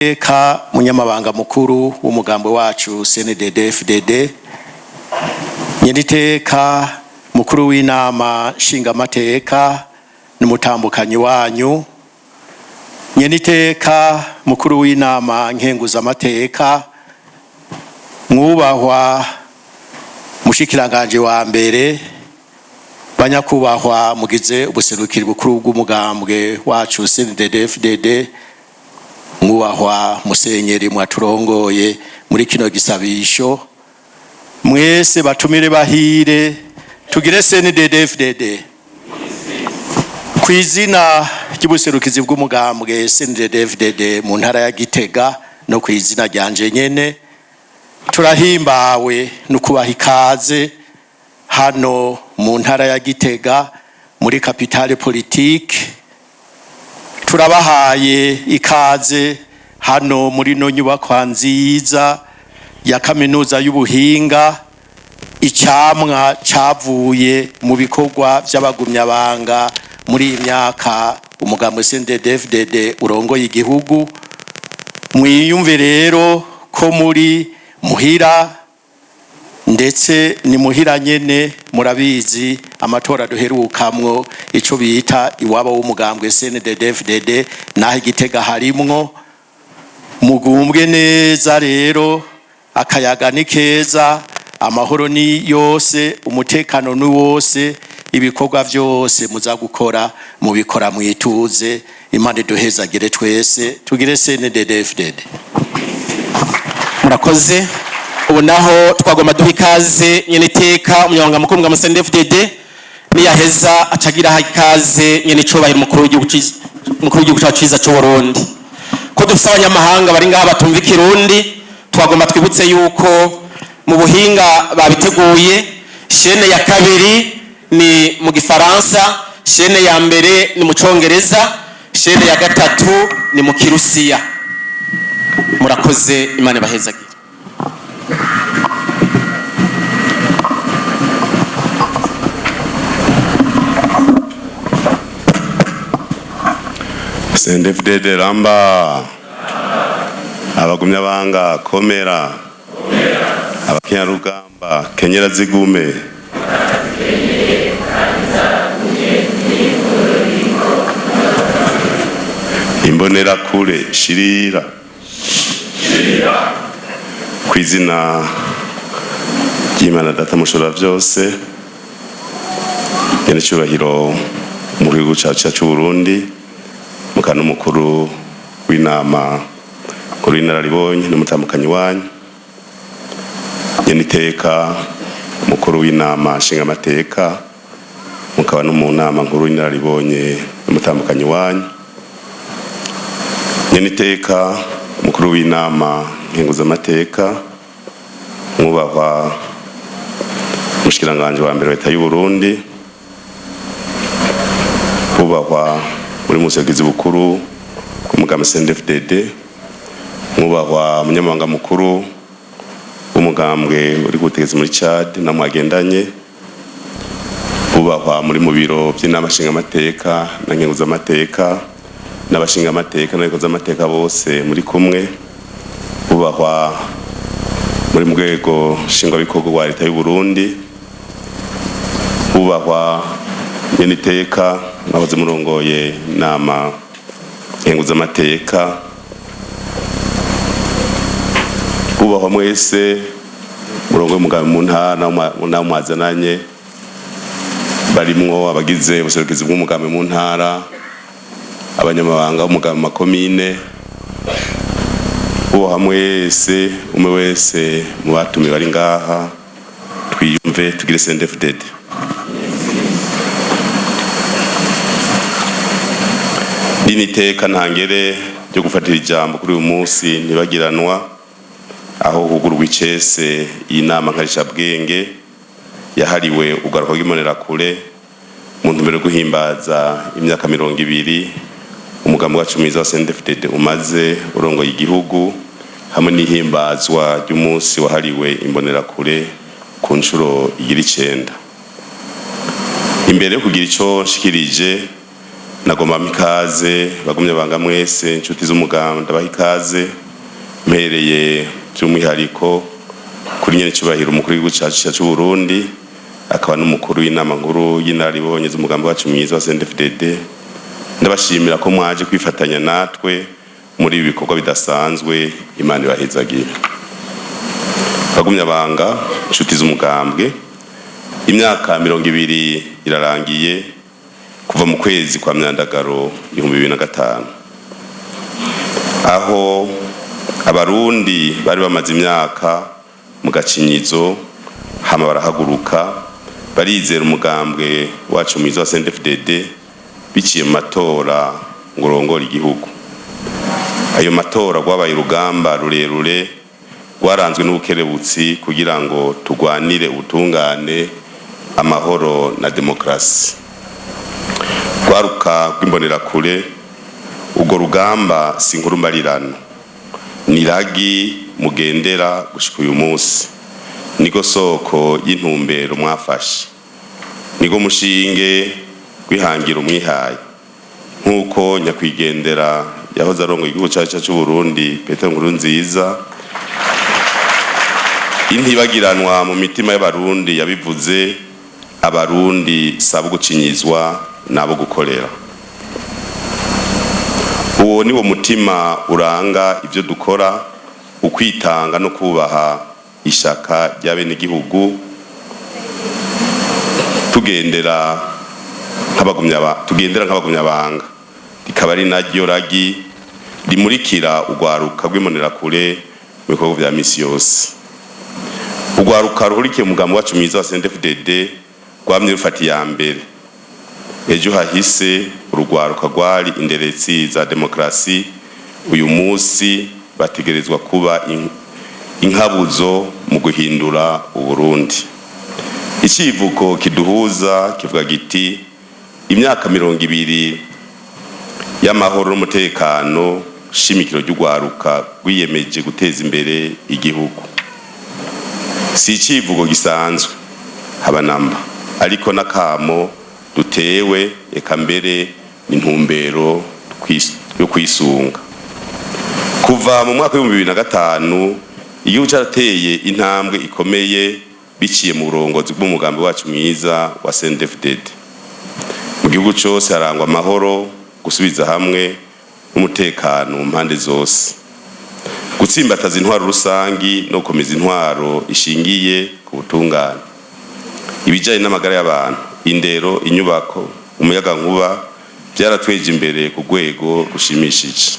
Eka munyamabanga mukuru w'umugambi wacu CNDD-FDD, nyeniteka mukuru w'inama nshingamateka n'umutambukanyi wanyu, nyeniteka mukuru w'inama nkenguzamateka, mwubahwa mushikiranganje wa mbere, banyakubahwa mugize ubuserukiri bukuru bw'umugambwe wacu CNDD-FDD, mwubahwa musenyeri mwaturongoye muri kino gisabisho, mwese batumire bahire tugire CNDD-FDD. Kwizina ry'ubuserukizi bw'umugambwe CNDD-FDD mu ntara ya Gitega no kwizina ryanje nyene, turahimbawe no kubaha ikaze hano mu ntara ya Gitega muri kapitale politique. Turabahaye ikaze hano muri no nyubakwa nziza ya kaminuza y'ubuhinga, icamwa cavuye mu bikorwa vy'abagumyabanga muri imyaka umugambwe CNDD-FDD urongoye igihugu. Mwiyumve rero ko muri muhira, ndetse ni muhira nyene. Murabizi amatora duherukamwo ico bita iwabo w'umugambwe CNDD-FDD, naho Igitega harimwo. Mugumbwe neza rero, akayaga ni keza, amahoro ni yose, umutekano ni wose, ibikorwa vyose muza gukora mubikora mwituze. Imana duhezagire twese, tugire CNDD-FDD. Murakoze. Ubu naho twagomba duha ikaze nyeniteka umunyamabanga mukuru wa CNDD-FDD, niyaheza acagira ikaze nyenicubahiro mukuru w'igihugu cyacu cyiza cy'u Burundi. Ko dufite abanyamahanga bari ngaha batumva ikirundi, twagomba twibutse yuko mu buhinga babiteguye. Shene ya kabiri ni mu Gifaransa, shene ya mbere ni mu Congereza, shene ya gatatu ni mu Kirusiya. Murakoze, Imana ibahezagire. CNDD-FDD ramba, abagumyabanga komera, abakenyarugamba kenyera zigume, imbonera kure shirira, kwizina ry'Imana Data mushobora vyose, nyenicubahiro mu gihugu cyacu cy'u Burundi, mukana umukuru w'inama nkuru y'inararibonye n'umutambukanyi wanyu, nyeniteka umukuru w'inama nshingamateka, mukaba no mu nama nkuru y'inararibonye n'umutambukanyi wanyu, nyeniteka umukuru w'inama nkenguzamateka, mwubahwa mushikiranganje wa mbere leta y'u Burundi, mwubahwa muri muserukizi bukuru w'umugambwe CNDD-FDD, mwubahwa munyamabanga mukuru w'umugambwe uri gutegeza muri Chad na mwagendanye, mwubahwa muri mu biro by'inama nshingamateka na nkenguzamateka n'abashingamateka n'abakozamateka bose muri kumwe, mwubahwa muri mu rwego nshingwabikorwa rwa leta y'u Burundi, mwubahwa nyeniteka mwahoze murongoye inama nkenguzamateka, mwubahwa mwese murongoye umugambi mu ntara mwazananye, barimwo abagize ubuserukizi bw'umugambi mu ntara, abanyamabanga b'umugambi makomine, mwubahwa mwese umwe wese mu batumiwe bari ngaha, twiyumve tugire CNDD-FDD. Niteka ntangere ryo gufatira ijambo kuri uyu munsi ntibagiranwa, aho hugurwa icese y'inama nkarishabwenge yahariwe ugaruka rw'imbonera kure mu ntumbero yo guhimbaza imyaka 20 umugambi wacu mwiza wa CNDD-FDD umaze urongoye igihugu, hamwe n'ihimbazwa ry'umunsi wahariwe imbonera kure ku nshuro 9. Imbere yo kugira ico nshikirije, nagomba mikaze bagumye banga mwese inshuti z'umuganda ndabaha ikaze mpereye by'umwihariko kuri nyene cyubahiro umukuru w'igihugu cyacu cy'u Burundi akaba n'umukuru w'inama nkuru y'inaribonye z'umugambi wacu mwiza wa CNDD-FDD ndabashimira ko mwaje kwifatanya natwe muri ibi bikorwa bidasanzwe Imana ibahezagira bagumye banga inshuti z'umugambwe imyaka 20 irarangiye kuva mu kwezi kwa myandagaro 2005 aho abarundi bari bamaze imyaka mu gacinyizo hama barahaguruka barizera umugambwe wacu mwiza wa CNDD-FDD biciye mu matora ngo urongore igihugu. Ayo matora gwabaye urugamba rurerure rwaranzwe n'ubukerebutsi kugira ngo tugwanire ubutungane amahoro na demokrasi. Gwaruka rw'imbonera kure ugo rugamba sinkuru mbarirano niragi mugendera gushika uyu munsi nigo soko y'intumbero mwafashe nigo mushinge kwihangira umwihaye nkuko nyakwigendera yahoze arongo igihugu cyacu cy'u Burundi Petero Nkurunziza intibagiranwa mu mitima y'abarundi yabivuze abarundi sabo gucinyizwa nabo gukorera. Uwo ni wo mutima uranga ivyo dukora ukwitanga no kubaha ishaka ry'abene igihugu tugendera nk'abagumya banga rikaba ari naryo ragi rimurikira ugwaruka rw'imbonera kure mu bikorwa vya misi yose. Ugwaruka ruhurikiye umugambi wacu mwiza wa CNDD-FDD rwamye rufata iya mbere. Ejo hahise urugwaruka rwari inderetsi za demokrasi uyu munsi bategerezwa kuba inkabuzo mu guhindura Uburundi. Ikivuko kiduhuza kivuga giti imyaka 20 y'amahoro n'umutekano shimikiro ry'ugwaruka rwiyemeje guteza imbere igihugu. Si ikivugo gisanzwe habanamba ariko nakamo dutewe eka mbere n'intumbero yo kwisunga. Kuva mu mwaka wa 2005 igihugu cyarateye intambwe ikomeye biciye mu burongozi bw'umugambi wacu mwiza wa CNDD-FDD. Mu gihugu cyose harangwa amahoro gusubiza hamwe n'umutekano mu mpande zose. Gutsimbataza intwaro rusangi no komeza intwaro ishingiye ku butungane. Ibijanye n'amagara y'abantu, indero, inyubako, umuyaga nkuba byaratweje imbere ku rwego rushimishije.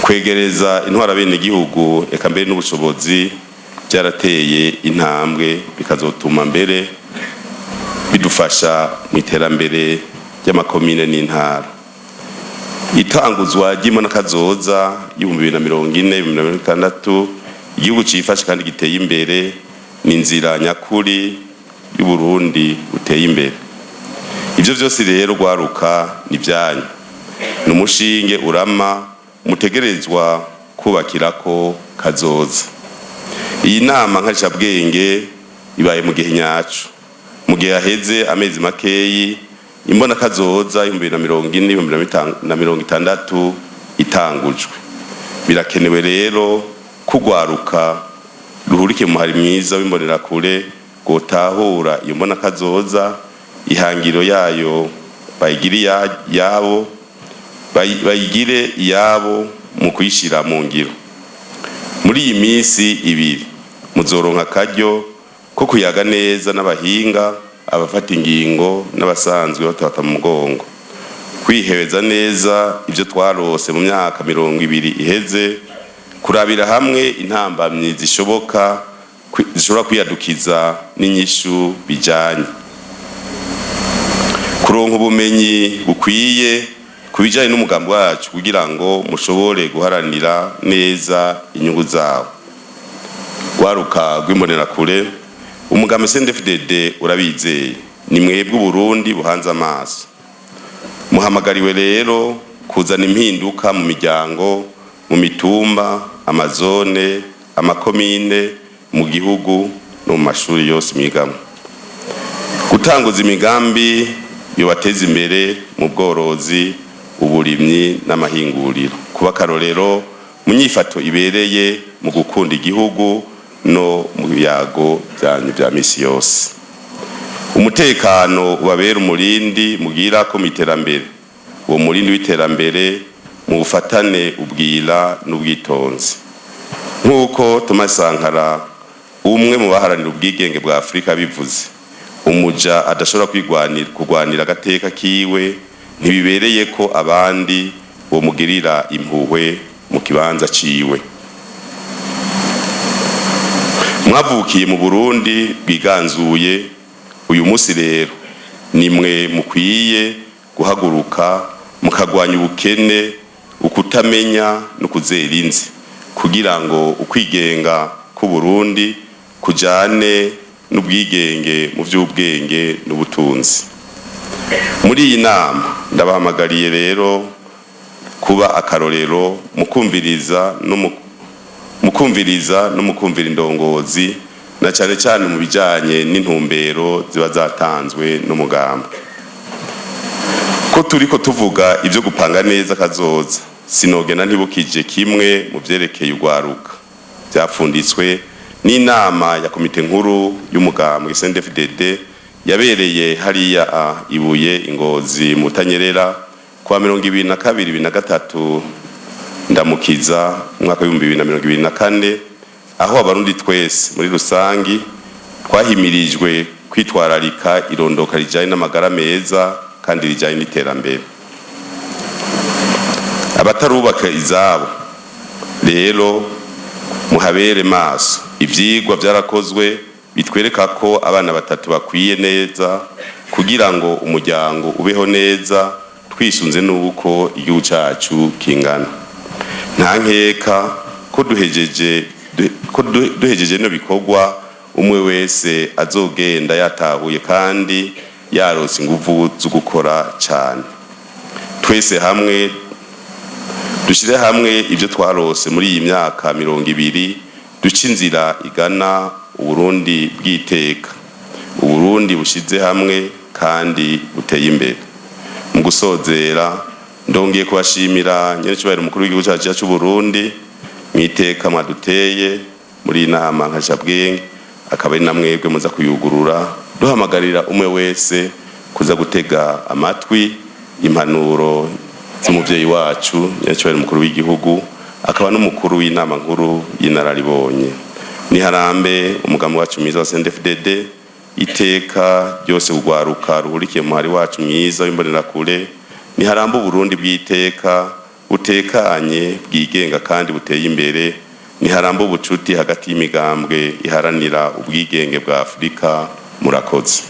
Kwegereza intwara bene igihugu eka mbere n'ubushobozi byarateye intambwe bikazotuma mbere bidufasha mu iterambere ry'amakomine n'intara. Itanguzwa ry'imana kazoza 2040-2060 igihugu cifashe kandi giteye imbere ni inzira nyakuri y'u Burundi uteye imbere. Ivyo vyose rero gwaruka ni byanyu n'umushinge urama mutegerezwa kubakirako kazoza. Iyi nama nkarisha bwenge ibaye mu gihe nyacu mu gihe aheze amezi makeyi imbona kazoza 2040-2060 itangujwe. Birakenewe rero kugwaruka ruhurike mu hari mwiza w'imbonera kure gotahura iyo mbona kazoza ihangiro yayo bayigire yabo mu kwishira mu ngiro. Muri iyi minsi ibiri muzoronka karyo ko kuyaga neza n'abahinga abafata ingingo n'abasanzwe batata mu mugongo kwihebeza neza ivyo twarose mu myaka 20 iheze kurabira hamwe intambamyi zishobora kwiyadukiza n'inyishu bijanye kuronka ubumenyi bukwiye kubijanye n'umugambi wacu kugira ngo mushobore guharanira neza inyungu zawo. Gwaruka rw'imbonera kure umugambi CNDD-FDD urabizeye ni mwebwe Burundi buhanze amaso. Muhamagariwe rero kuzana impinduka mu miryango, mu mitumba, amazone, amakomine, mu gihugu no mu mashuri yose mwigamwe. Gutanguza imigambi yobateza imbere mu bworozi, uburimyi n'amahinguriro, kuba akarorero mu nyifato ibereye mu gukunda igihugu no mu biyago byanyu bya misi yose. Umutekano ubabera umurindi mugira ko mu iterambere, uwo murindi w'iterambere mu bufatane, ubwira n'ubwitonzi. Nk'uko Thomas Sankara, umwe mu baharanira ubwigenge bwa Afurika, bivuze, umuja adashobora kurwanira agateka kiwe, ntibibereye ko abandi bomugirira impuhwe mu kibanza ciwe. Mwavukiye mu Burundi bwiganzuye, uyu munsi rero nimwe mukwiye guhaguruka mukagwanya ubukene, ukutamenya no kuzera inzi, kugira ngo ukwigenga ku Burundi kujane n'ubwigenge mu by'ubwenge n'ubutunzi. Muri iyi nama ndabahamagariye rero kuba akarorero mukumviriza no mukumvira indongozi, na cyane cyane mu bijanye n'intumbero ziba zatanzwe n'umugambi. Ko turiko tuvuga ibyo gupanga neza kazoza, sinogena ntibukije kimwe mu byerekeye urwaruka byapfunditswe n'inama ya komite nkuru y'umugambi CNDD-FDD yabereye hariya Ibuye Ingozi mu Tanyerera kwa 2022 ndamukiza umwaka wa 2024, aho abarundi twese muri rusangi twahimirijwe kwitwararika irondoka rijanye n'amagara meza kandi rijanye n'iterambere. Abatarubaka izabo rero muhabere maso, ivyigwa byarakozwe bitwereka ko abana batatu bakwiye neza kugira ngo umuryango ubeho neza, twisunze n'uko igihugu cyacu kingana. Nta nkeka ko duhejeje no bikorwa umwe wese azogenda yatahuye kandi yarose ingufu zo gukora cyane. Twese hamwe dushire hamwe ibyo twarose muri iyi myaka 20, duca inzira igana Uburundi bw'iteka, Uburundi bushize hamwe kandi buteye imbere. Mu gusozera ndongeye kubashimira nyerecyubahiro umukuru w'igihugu cyacu cy'u Burundi mwiteka mwaduteye muri inama nkajabwenge, akaba ari namwebwe muza kuyugurura, duhamagarira umwe wese kuza gutega amatwi impanuro z'umuvyeyi wacu nyerecyubahiro umukuru w'igihugu, akaba n'umukuru w'inama nkuru y'inararibonye. Niharambe umugambi wacu mwiza wa CNDD-FDD, iteka ryose urwaruka ruhurikiye mu hari wacu mwiza w'imbonerakure. Niharambe Burundi bw'iteka butekanye, bwigenga kandi buteye imbere. Niharambe ubucuti hagati y'imigambwe iharanira ubwigenge bwa Afurika. Murakoze.